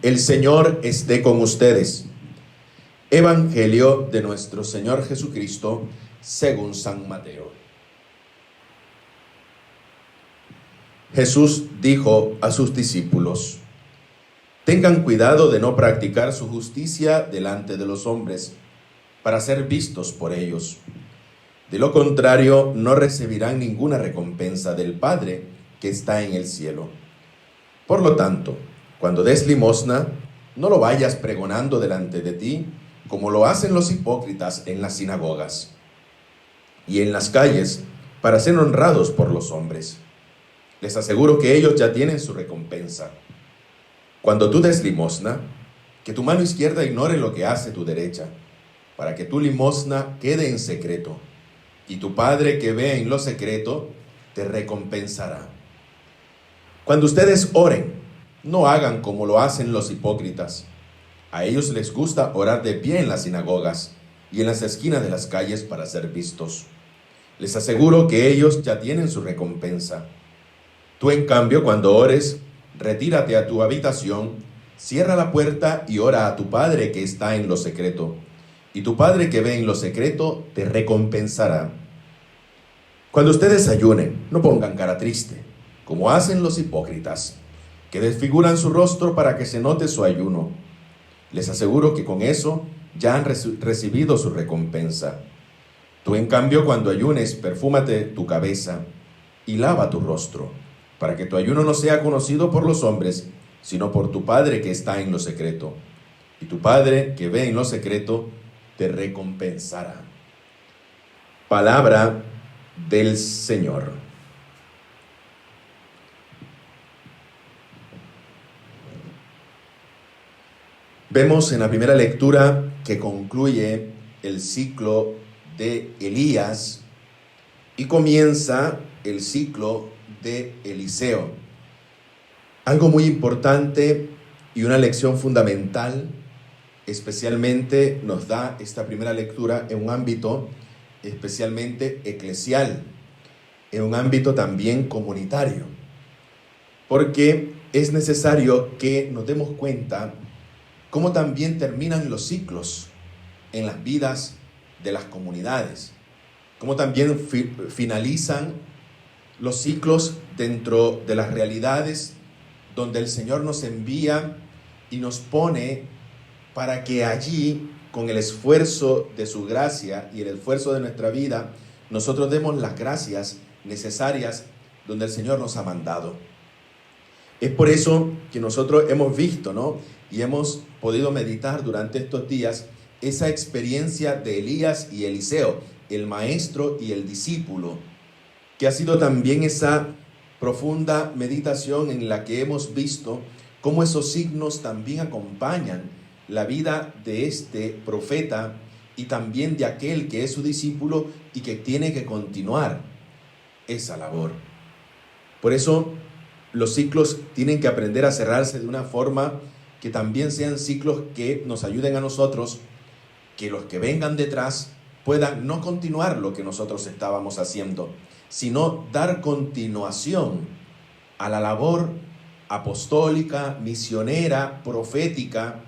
El Señor esté con ustedes. Evangelio de nuestro Señor Jesucristo según San Mateo. Jesús dijo a sus discípulos: tengan cuidado de no practicar su justicia delante de los hombres, para ser vistos por ellos. De lo contrario, no recibirán ninguna recompensa del Padre que está en el cielo. Por lo tanto, cuando des limosna, no lo vayas pregonando delante de ti, como lo hacen los hipócritas en las sinagogas y en las calles, para ser honrados por los hombres. Les aseguro que ellos ya tienen su recompensa. Cuando tú des limosna, que tu mano izquierda ignore lo que hace tu derecha, para que tu limosna quede en secreto, y tu Padre que ve en lo secreto te recompensará. Cuando ustedes oren, no hagan como lo hacen los hipócritas. A ellos les gusta orar de pie en las sinagogas y en las esquinas de las calles para ser vistos. Les aseguro que ellos ya tienen su recompensa. Tú, en cambio, cuando ores, retírate a tu habitación, cierra la puerta y ora a tu Padre que está en lo secreto. Y tu Padre que ve en lo secreto te recompensará. Cuando ustedes ayunen, no pongan cara triste, como hacen los hipócritas, que desfiguran su rostro para que se note su ayuno. Les aseguro que con eso ya han recibido su recompensa. Tú, en cambio, cuando ayunes, perfúmate tu cabeza y lava tu rostro, para que tu ayuno no sea conocido por los hombres, sino por tu Padre que está en lo secreto. Y tu Padre que ve en lo secreto te recompensará. Palabra del Señor. Vemos en la primera lectura que concluye el ciclo de Elías y comienza el ciclo de Eliseo. Algo muy importante y una lección fundamental, especialmente nos da esta primera lectura en un ámbito especialmente eclesial, en un ámbito también comunitario, porque es necesario que nos demos cuenta cómo también terminan los ciclos en las vidas de las comunidades, cómo también finalizan los ciclos dentro de las realidades donde el Señor nos envía y nos pone para que allí, con el esfuerzo de su gracia y el esfuerzo de nuestra vida, nosotros demos las gracias necesarias donde el Señor nos ha mandado. Es por eso que nosotros hemos visto, ¿no?, y hemos podido meditar durante estos días esa experiencia de Elías y Eliseo, el maestro y el discípulo, que ha sido también esa profunda meditación en la que hemos visto cómo esos signos también acompañan la vida de este profeta y también de aquel que es su discípulo y que tiene que continuar esa labor. Por eso los ciclos tienen que aprender a cerrarse de una forma que también sean ciclos que nos ayuden a nosotros, que los que vengan detrás puedan no continuar lo que nosotros estábamos haciendo, sino dar continuación a la labor apostólica, misionera, profética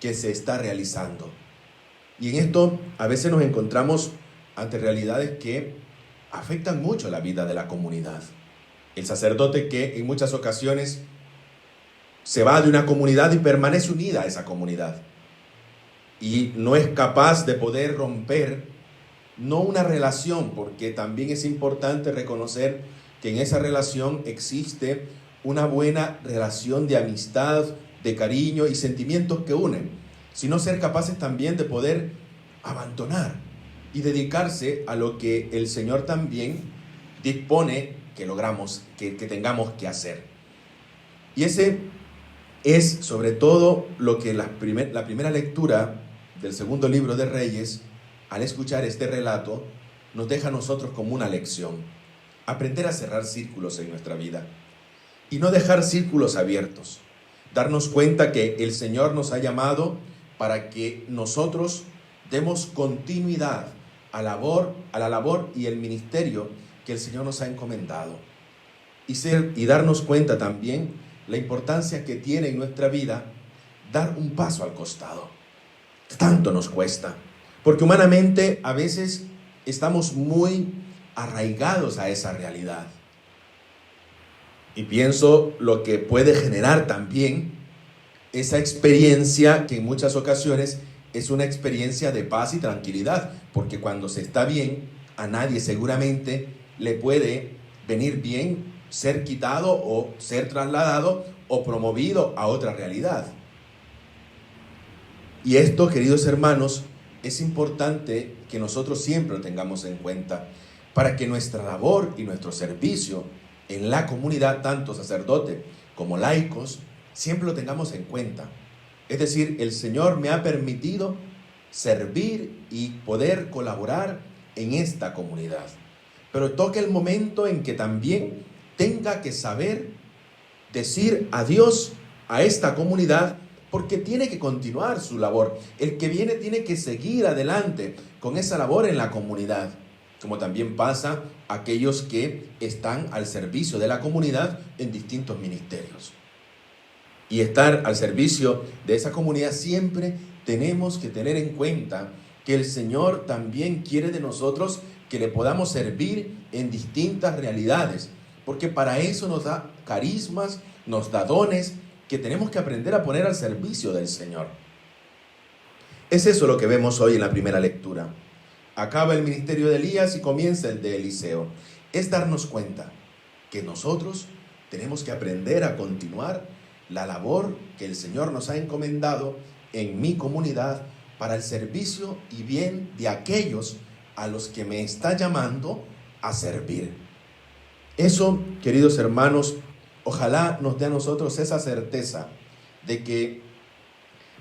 que se está realizando. Y en esto a veces nos encontramos ante realidades que afectan mucho la vida de la comunidad. El sacerdote que en muchas ocasiones se va de una comunidad y permanece unida a esa comunidad y no es capaz de poder romper, no una relación, porque también es importante reconocer que en esa relación existe una buena relación de amistad, de cariño y sentimientos que unen, sino ser capaces también de poder abandonar y dedicarse a lo que el Señor también dispone que logramos, que tengamos que hacer. Y ese es sobre todo lo que la primera lectura del segundo libro de Reyes, al escuchar este relato, nos deja a nosotros como una lección. Aprender a cerrar círculos en nuestra vida y no dejar círculos abiertos. Darnos cuenta que el Señor nos ha llamado para que nosotros demos continuidad a la labor y el ministerio que el Señor nos ha encomendado. Y darnos cuenta también la importancia que tiene en nuestra vida dar un paso al costado. Tanto nos cuesta, porque humanamente a veces estamos muy arraigados a esa realidad. Y pienso lo que puede generar también esa experiencia que en muchas ocasiones es una experiencia de paz y tranquilidad, porque cuando se está bien, a nadie seguramente le puede venir bien ser quitado o ser trasladado o promovido a otra realidad. Y esto, queridos hermanos, es importante que nosotros siempre lo tengamos en cuenta para que nuestra labor y nuestro servicio en la comunidad, tanto sacerdote como laicos, siempre lo tengamos en cuenta. Es decir, el Señor me ha permitido servir y poder colaborar en esta comunidad. Pero toca el momento en que también tenga que saber decir adiós a esta comunidad, porque tiene que continuar su labor. El que viene tiene que seguir adelante con esa labor en la comunidad, como también pasa a aquellos que están al servicio de la comunidad en distintos ministerios. Y estar al servicio de esa comunidad siempre tenemos que tener en cuenta que el Señor también quiere de nosotros que le podamos servir en distintas realidades, porque para eso nos da carismas, nos da dones que tenemos que aprender a poner al servicio del Señor. Es eso lo que vemos hoy en la primera lectura. Acaba el ministerio de Elías y comienza el de Eliseo. Es darnos cuenta que nosotros tenemos que aprender a continuar la labor que el Señor nos ha encomendado en mi comunidad para el servicio y bien de aquellos a los que me está llamando a servir. Eso, queridos hermanos, ojalá nos dé a nosotros esa certeza de que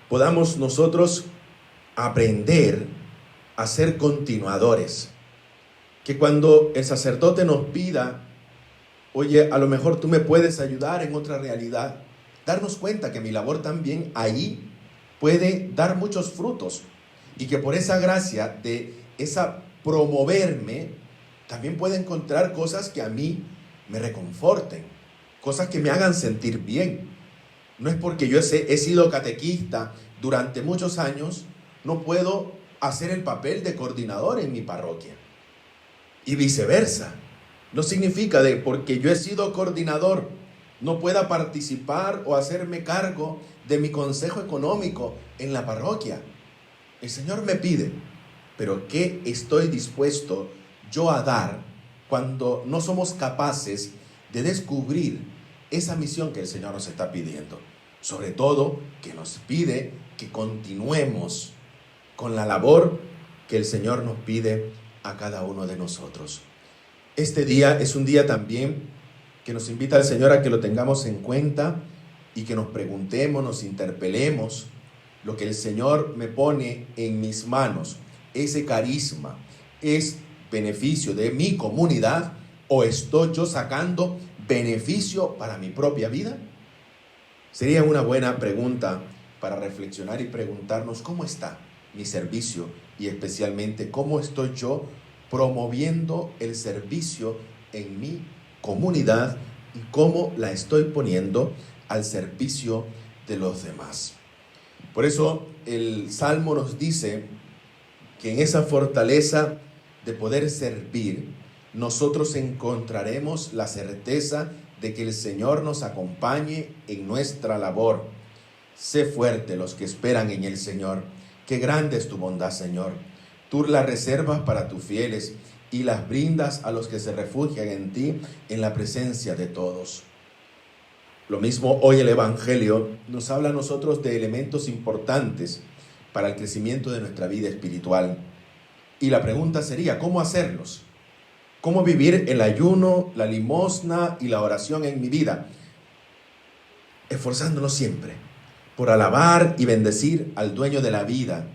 podamos nosotros aprender a ser continuadores. Que cuando el sacerdote nos pida, oye, a lo mejor tú me puedes ayudar en otra realidad, darnos cuenta que mi labor también ahí puede dar muchos frutos y que por esa gracia de esa promoverme, también puedo encontrar cosas que a mí me reconforten, cosas que me hagan sentir bien. No es porque yo he sido catequista durante muchos años, no puedo hacer el papel de coordinador en mi parroquia. Y viceversa. No significa de porque yo he sido coordinador no pueda participar o hacerme cargo de mi consejo económico en la parroquia. El Señor me pide, pero ¿qué estoy dispuesto yo a dar cuando no somos capaces de descubrir esa misión que el Señor nos está pidiendo? Sobre todo que nos pide que continuemos con la labor que el Señor nos pide a cada uno de nosotros. Este día es un día también que nos invita al Señor a que lo tengamos en cuenta y que nos preguntemos, nos interpelemos lo que el Señor me pone en mis manos. Ese carisma es beneficio de mi comunidad o estoy yo sacando beneficio para mi propia vida. Sería una buena pregunta para reflexionar y preguntarnos cómo está mi servicio y especialmente cómo estoy yo promoviendo el servicio en mi comunidad y cómo la estoy poniendo al servicio de los demás. Por eso el Salmo nos dice que en esa fortaleza de poder servir, nosotros encontraremos la certeza de que el Señor nos acompañe en nuestra labor. Sé fuerte los que esperan en el Señor. Qué grande es tu bondad, Señor. Tú las reservas para tus fieles y las brindas a los que se refugian en ti en la presencia de todos. Lo mismo hoy el Evangelio nos habla a nosotros de elementos importantes para el crecimiento de nuestra vida espiritual. Y la pregunta sería, ¿cómo hacerlos? ¿Cómo vivir el ayuno, la limosna y la oración en mi vida? Esforzándonos siempre por alabar y bendecir al dueño de la vida,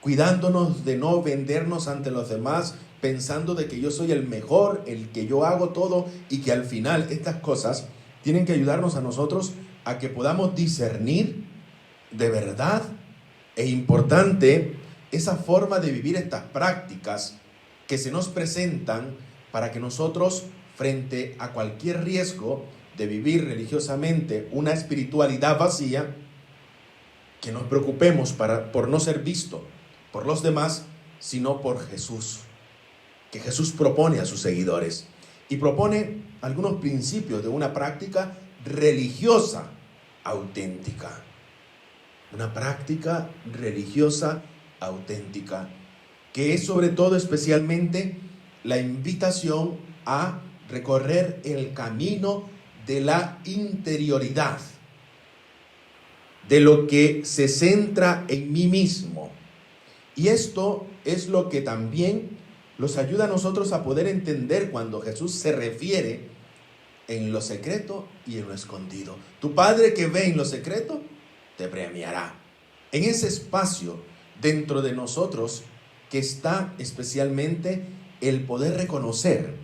cuidándonos de no vendernos ante los demás, pensando de que yo soy el mejor, el que yo hago todo y que al final estas cosas tienen que ayudarnos a nosotros a que podamos discernir de verdad e importante esa forma de vivir estas prácticas que se nos presentan para que nosotros, frente a cualquier riesgo de vivir religiosamente una espiritualidad vacía, que nos preocupemos por no ser visto por los demás, sino por Jesús, que Jesús propone a sus seguidores y propone algunos principios de una práctica religiosa auténtica. Una práctica religiosa auténtica, que es sobre todo especialmente la invitación a recorrer el camino de la interioridad, de lo que se centra en mí mismo. Y esto es lo que también nos ayuda a nosotros a poder entender cuando Jesús se refiere en lo secreto y en lo escondido. Tu Padre que ve en lo secreto te premiará. En ese espacio dentro de nosotros que está especialmente el poder reconocer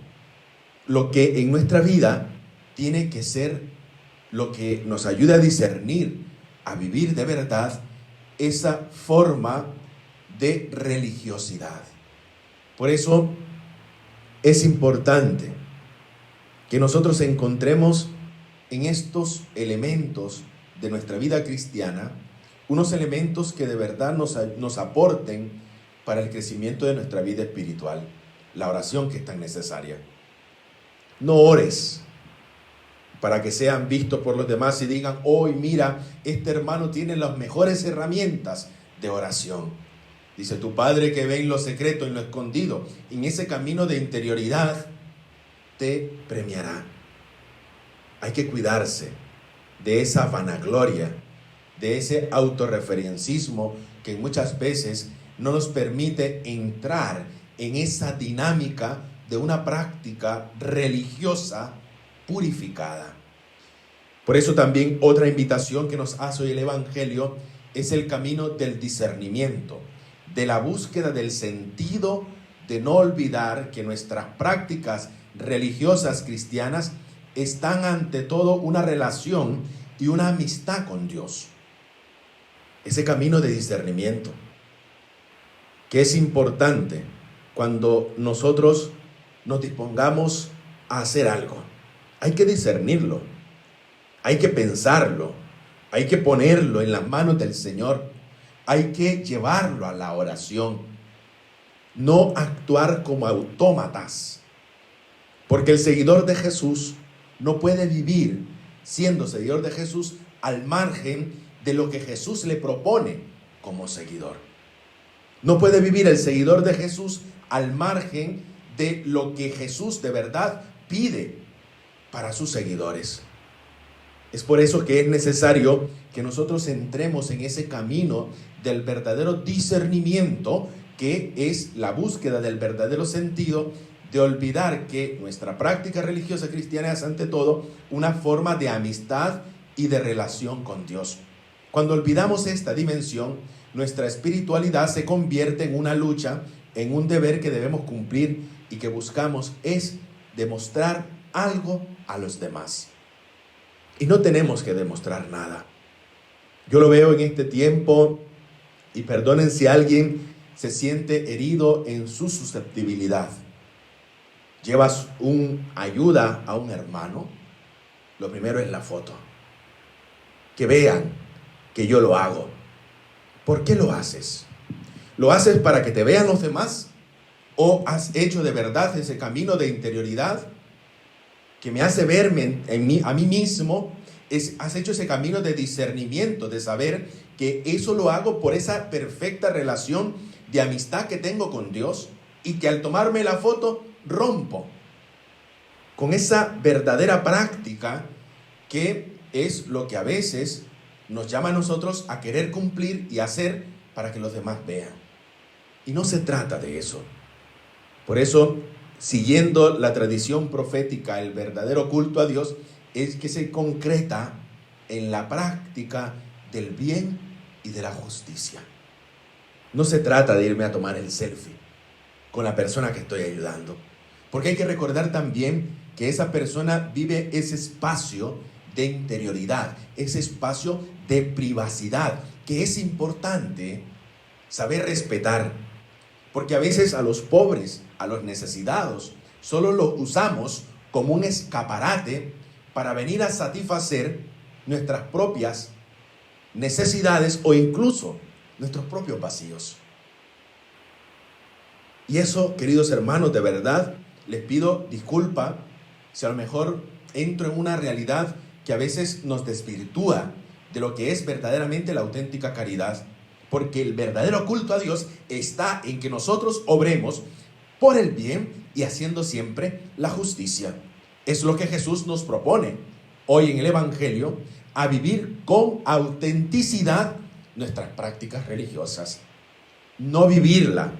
lo que en nuestra vida tiene que ser lo que nos ayuda a discernir, a vivir de verdad esa forma de religiosidad. Por eso es importante que nosotros encontremos en estos elementos de nuestra vida cristiana unos elementos que de verdad nos aporten para el crecimiento de nuestra vida espiritual. La oración, que es tan necesaria. No ores para que sean vistos por los demás y digan: hoy mira, este hermano tiene las mejores herramientas de oración. Dice: tu Padre que ve en lo secreto, en lo escondido, en ese camino de interioridad, te premiará. Hay que cuidarse de esa vanagloria, de ese autorreferencismo que muchas veces no nos permite entrar en esa dinámica de una práctica religiosa purificada. Por eso también otra invitación que nos hace hoy el Evangelio es el camino del discernimiento, de la búsqueda del sentido, de no olvidar que nuestras prácticas religiosas cristianas están ante todo una relación y una amistad con Dios. Ese camino de discernimiento, que es importante cuando nosotros nos dispongamos a hacer algo. Hay que discernirlo, hay que pensarlo, hay que ponerlo en las manos del Señor, hay que llevarlo a la oración, no actuar como autómatas, porque el seguidor de Jesús no puede vivir siendo seguidor de Jesús al margen de lo que Jesús le propone como seguidor. No puede vivir el seguidor de Jesús al margen de lo que Jesús de verdad pide para sus seguidores. Es por eso que es necesario que nosotros entremos en ese camino del verdadero discernimiento, que es la búsqueda del verdadero sentido, de olvidar que nuestra práctica religiosa cristiana es ante todo una forma de amistad y de relación con Dios. Cuando olvidamos esta dimensión, nuestra espiritualidad se convierte en una lucha, en un deber que debemos cumplir y que buscamos es demostrar algo a los demás. Y no tenemos que demostrar nada. Yo lo veo en este tiempo, y perdonen si alguien se siente herido en su susceptibilidad. Llevas ayuda a un hermano, lo primero es la foto. Que vean que yo lo hago. ¿Por qué lo haces? ¿Lo haces para que te vean los demás? ¿O has hecho de verdad ese camino de interioridad que me hace verme a mí mismo? Has hecho ese camino de discernimiento, de saber que eso lo hago por esa perfecta relación de amistad que tengo con Dios, y que al tomarme la foto rompo con esa verdadera práctica que es lo que a veces nos llama a nosotros a querer cumplir y hacer para que los demás vean. Y no se trata de eso. Por eso, siguiendo la tradición profética, el verdadero culto a Dios es que se concreta en la práctica del bien y de la justicia. No se trata de irme a tomar el selfie con la persona que estoy ayudando, porque hay que recordar también que esa persona vive ese espacio de interioridad, ese espacio de privacidad, que es importante saber respetar, porque a veces a los pobres, a los necesitados, solo los usamos como un escaparate para venir a satisfacer nuestras propias necesidades o incluso nuestros propios vacíos. Y eso, queridos hermanos, de verdad, les pido disculpa si a lo mejor entro en una realidad que a veces nos desvirtúa de lo que es verdaderamente la auténtica caridad. Porque el verdadero culto a Dios está en que nosotros obremos por el bien y haciendo siempre la justicia. Es lo que Jesús nos propone hoy en el Evangelio, a vivir con autenticidad nuestras prácticas religiosas. No vivirla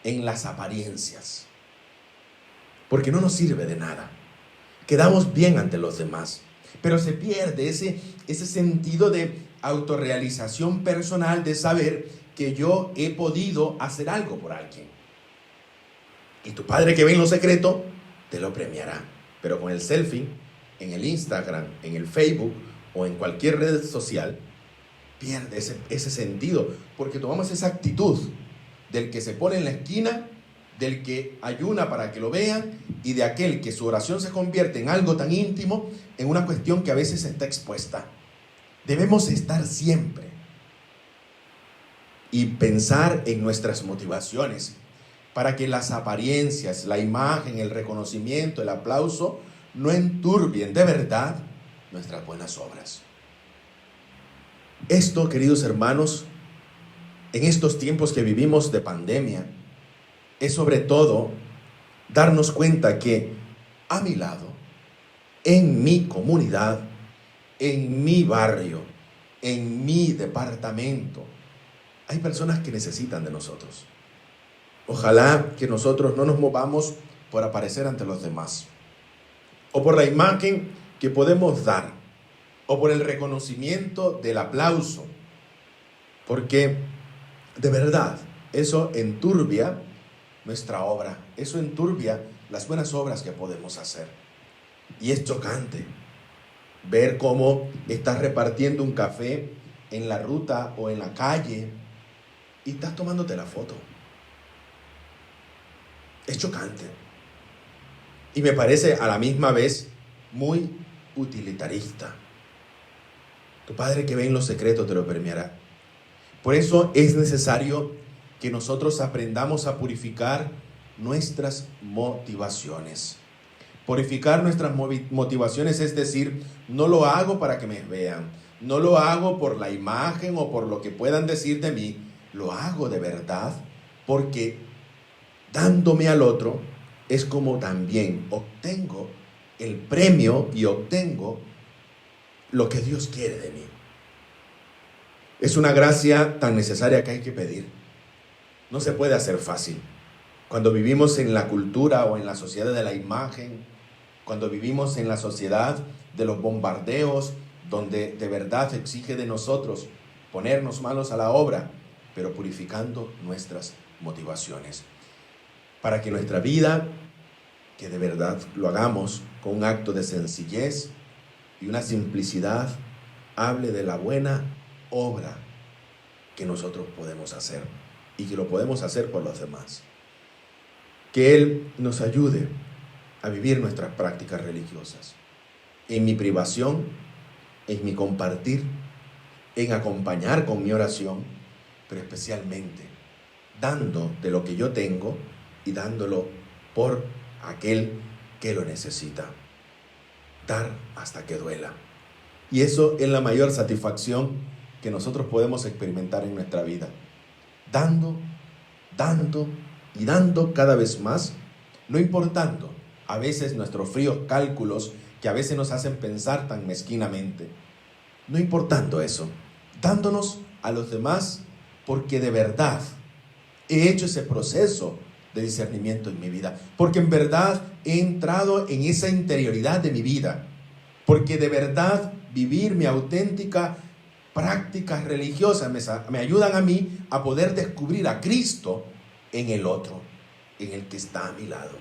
en las apariencias, porque no nos sirve de nada. Quedamos bien ante los demás, pero se pierde ese sentido de autorrealización personal, de saber que yo he podido hacer algo por alguien. Y tu Padre que ve en lo secreto te lo premiará. Pero con el selfie, en el Instagram, en el Facebook o en cualquier red social, pierde ese sentido, porque tomamos esa actitud del que se pone en la esquina, del que ayuna para que lo vean, y de aquel que su oración se convierte en algo tan íntimo, en una cuestión que a veces está expuesta. Debemos estar siempre y pensar en nuestras motivaciones para que las apariencias, la imagen, el reconocimiento, el aplauso no enturbien de verdad nuestras buenas obras. Esto, queridos hermanos, en estos tiempos que vivimos de pandemia, es sobre todo darnos cuenta que a mi lado, en mi comunidad, en mi barrio, en mi departamento, hay personas que necesitan de nosotros. Ojalá que nosotros no nos movamos por aparecer ante los demás, o por la imagen que podemos dar, o por el reconocimiento del aplauso, porque de verdad eso enturbia nuestra obra, eso enturbia las buenas obras que podemos hacer. Y es chocante ver cómo estás repartiendo un café en la ruta o en la calle y estás tomándote la foto. Es chocante. Y me parece a la misma vez muy utilitarista. Tu Padre que ve en lo secreto te lo premiará. Por eso es necesario que nosotros aprendamos a purificar nuestras motivaciones. Purificar nuestras motivaciones, es decir, no lo hago para que me vean, no lo hago por la imagen o por lo que puedan decir de mí, lo hago de verdad porque dándome al otro es como también obtengo el premio y obtengo lo que Dios quiere de mí. Es una gracia tan necesaria que hay que pedir. No se puede hacer fácil. Cuando vivimos en la cultura o en la sociedad de la imagen, cuando vivimos en la sociedad de los bombardeos, donde de verdad exige de nosotros ponernos manos a la obra, pero purificando nuestras motivaciones, para que nuestra vida, que de verdad lo hagamos con un acto de sencillez y una simplicidad, hable de la buena obra que nosotros podemos hacer y que lo podemos hacer por los demás. Que Él nos ayude a vivir nuestras prácticas religiosas, en mi privación, en mi compartir, en acompañar con mi oración, pero especialmente dando de lo que yo tengo y dándolo por aquel que lo necesita. Dar hasta que duela. Y eso es la mayor satisfacción que nosotros podemos experimentar en nuestra vida. Dando y dando cada vez más, no importando a veces nuestros fríos cálculos que a veces nos hacen pensar tan mezquinamente. No importando eso, dándonos a los demás porque de verdad he hecho ese proceso de discernimiento en mi vida, porque en verdad he entrado en esa interioridad de mi vida, porque de verdad vivir mi auténtica prácticas religiosas me ayudan a mí a poder descubrir a Cristo en el otro, en el que está a mi lado.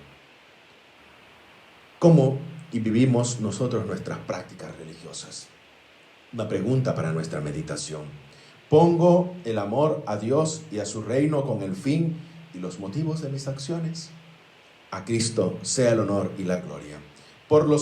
¿Cómo y vivimos nosotros nuestras prácticas religiosas? Una pregunta para nuestra meditación. ¿Pongo el amor a Dios y a su reino con el fin y los motivos de mis acciones? A Cristo sea el honor y la gloria. Por los